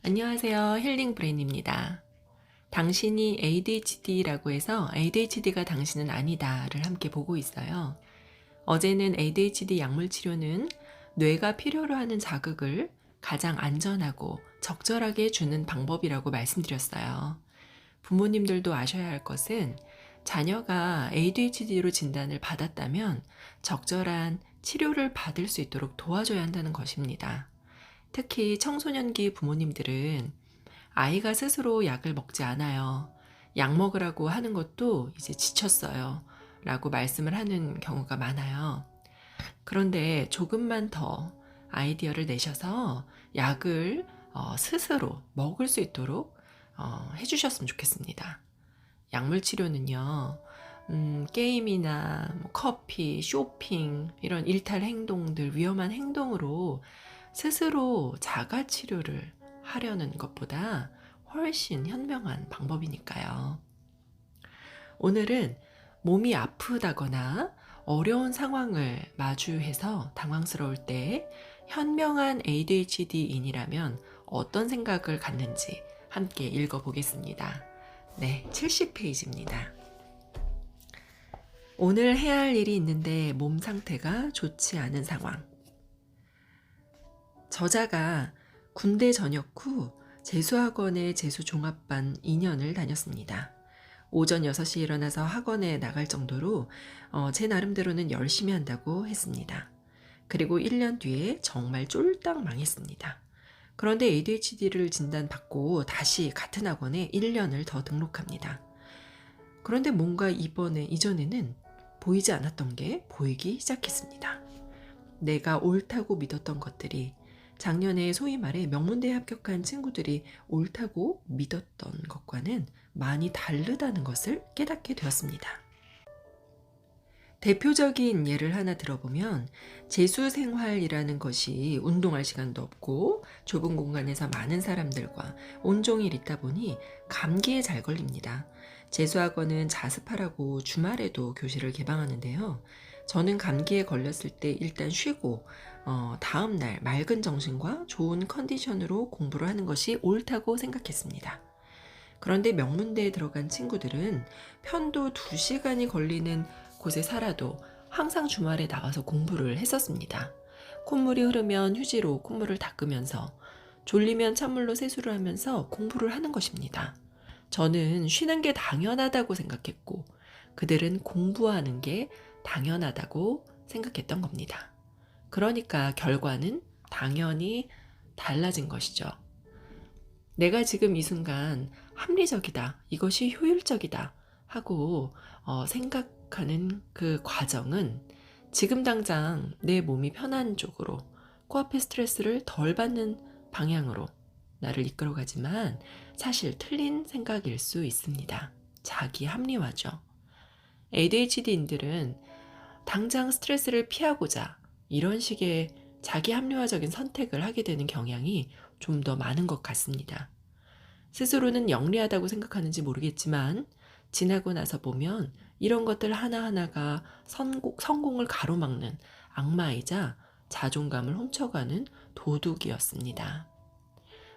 안녕하세요. 힐링 브레인입니다. 당신이 ADHD라고 해서 ADHD가 당신은 아니다를 함께 보고 있어요. 어제는 ADHD 약물 치료는 뇌가 필요로 하는 자극을 가장 안전하고 적절하게 주는 방법이라고 말씀드렸어요. 부모님들도 아셔야 할 것은 자녀가 ADHD로 진단을 받았다면 적절한 치료를 받을 수 있도록 도와줘야 한다는 것입니다. 특히 청소년기 부모님들은 아이가 스스로 약을 먹지 않아요. 약 먹으라고 하는 것도 이제 지쳤어요. 라고 말씀을 하는 경우가 많아요. 그런데 조금만 더 아이디어를 내셔서 약을 스스로 먹을 수 있도록 해주셨으면 좋겠습니다. 약물 치료는요, 게임이나 뭐 커피, 쇼핑, 이런 일탈 행동들, 위험한 행동으로 스스로 자가 치료를 하려는 것보다 훨씬 현명한 방법이니까요. 오늘은 몸이 아프다거나 어려운 상황을 마주해서 당황스러울 때 현명한 ADHD인이라면 어떤 생각을 갖는지 함께 읽어보겠습니다. 네, 70페이지입니다. 오늘 해야 할 일이 있는데 몸 상태가 좋지 않은 상황. 저자가 군대 전역 후 재수학원의 재수종합반 2년을 다녔습니다. 오전 6시에 일어나서 학원에 나갈 정도로 제 나름대로는 열심히 한다고 했습니다. 그리고 1년 뒤에 정말 쫄딱 망했습니다. 그런데 ADHD를 진단받고 다시 같은 학원에 1년을 더 등록합니다. 그런데 뭔가 이전에는 보이지 않았던 게 보이기 시작했습니다. 내가 옳다고 믿었던 것들이 작년에 소위 말해 명문대에 합격한 친구들이 옳다고 믿었던 것과는 많이 다르다는 것을 깨닫게 되었습니다. 대표적인 예를 하나 들어보면 재수생활이라는 것이 운동할 시간도 없고 좁은 공간에서 많은 사람들과 온종일 있다 보니 감기에 잘 걸립니다. 재수학원은 자습하라고 주말에도 교실을 개방하는데요. 저는 감기에 걸렸을 때 일단 쉬고 다음날 맑은 정신과 좋은 컨디션으로 공부를 하는 것이 옳다고 생각했습니다. 그런데 명문대에 들어간 친구들은 편도 2시간이 걸리는 곳에 살아도 항상 주말에 나와서 공부를 했었습니다. 콧물이 흐르면 휴지로 콧물을 닦으면서 졸리면 찬물로 세수를 하면서 공부를 하는 것입니다. 저는 쉬는 게 당연하다고 생각했고 그들은 공부하는 게 당연하다고 생각했던 겁니다. 그러니까 결과는 당연히 달라진 것이죠. 내가 지금 이 순간 합리적이다, 이것이 효율적이다 하고 생각하는 그 과정은 지금 당장 내 몸이 편한 쪽으로 코앞의 스트레스를 덜 받는 방향으로 나를 이끌어가지만 사실 틀린 생각일 수 있습니다. 자기 합리화죠. ADHD인들은 당장 스트레스를 피하고자 이런 식의 자기 합리화적인 선택을 하게 되는 경향이 좀 더 많은 것 같습니다. 스스로는 영리하다고 생각하는지 모르겠지만 지나고 나서 보면 이런 것들 하나하나가 성공을 가로막는 악마이자 자존감을 훔쳐가는 도둑이었습니다.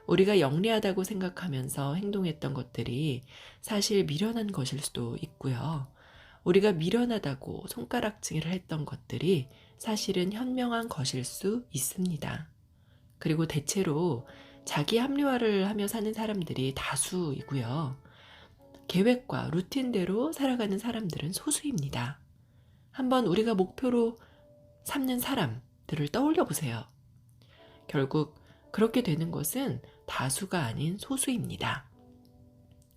우리가 영리하다고 생각하면서 행동했던 것들이 사실 미련한 것일 수도 있고요. 우리가 미련하다고 손가락질을 했던 것들이 사실은 현명한 것일 수 있습니다. 그리고 대체로 자기 합리화를 하며 사는 사람들이 다수이고요. 계획과 루틴대로 살아가는 사람들은 소수입니다. 한번 우리가 목표로 삼는 사람들을 떠올려 보세요. 결국 그렇게 되는 것은 다수가 아닌 소수입니다.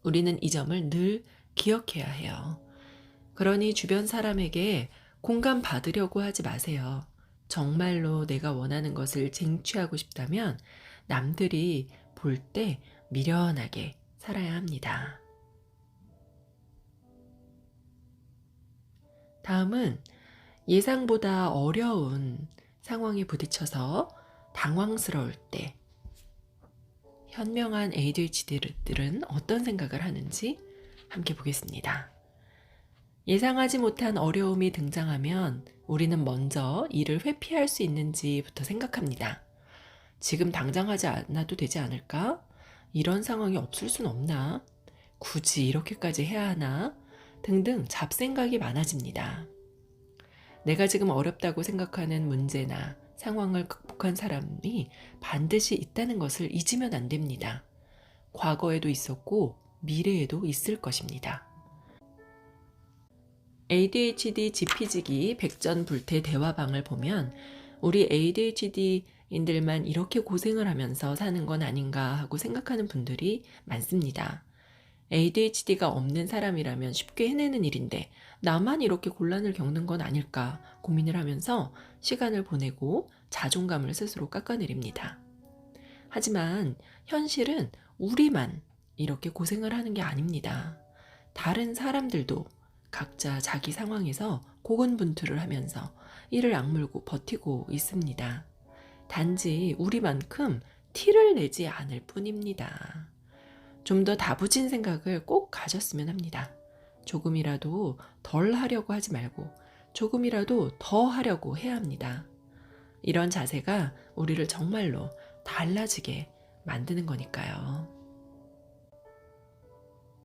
우리는 이 점을 늘 기억해야 해요. 그러니 주변 사람에게 공감받으려고 하지 마세요. 정말로 내가 원하는 것을 쟁취하고 싶다면 남들이 볼 때 미련하게 살아야 합니다. 다음은 예상보다 어려운 상황에 부딪혀서 당황스러울 때 현명한 ADHD들은 어떤 생각을 하는지 함께 보겠습니다. 예상하지 못한 어려움이 등장하면 우리는 먼저 이를 회피할 수 있는지부터 생각합니다. 지금 당장 하지 않아도 되지 않을까? 이런 상황이 없을 순 없나? 굳이 이렇게까지 해야 하나? 등등 잡생각이 많아집니다. 내가 지금 어렵다고 생각하는 문제나 상황을 극복한 사람이 반드시 있다는 것을 잊으면 안 됩니다. 과거에도 있었고 미래에도 있을 것입니다. ADHD 지피지기 백전불태 대화방을 보면 우리 ADHD인들만 이렇게 고생을 하면서 사는 건 아닌가 하고 생각하는 분들이 많습니다. ADHD가 없는 사람이라면 쉽게 해내는 일인데 나만 이렇게 곤란을 겪는 건 아닐까 고민을 하면서 시간을 보내고 자존감을 스스로 깎아내립니다. 하지만 현실은 우리만 이렇게 고생을 하는 게 아닙니다. 다른 사람들도 각자 자기 상황에서 고군분투를 하면서 이를 악물고 버티고 있습니다. 단지 우리만큼 티를 내지 않을 뿐입니다. 좀 더 다부진 생각을 꼭 가졌으면 합니다. 조금이라도 덜 하려고 하지 말고 조금이라도 더 하려고 해야 합니다. 이런 자세가 우리를 정말로 달라지게 만드는 거니까요.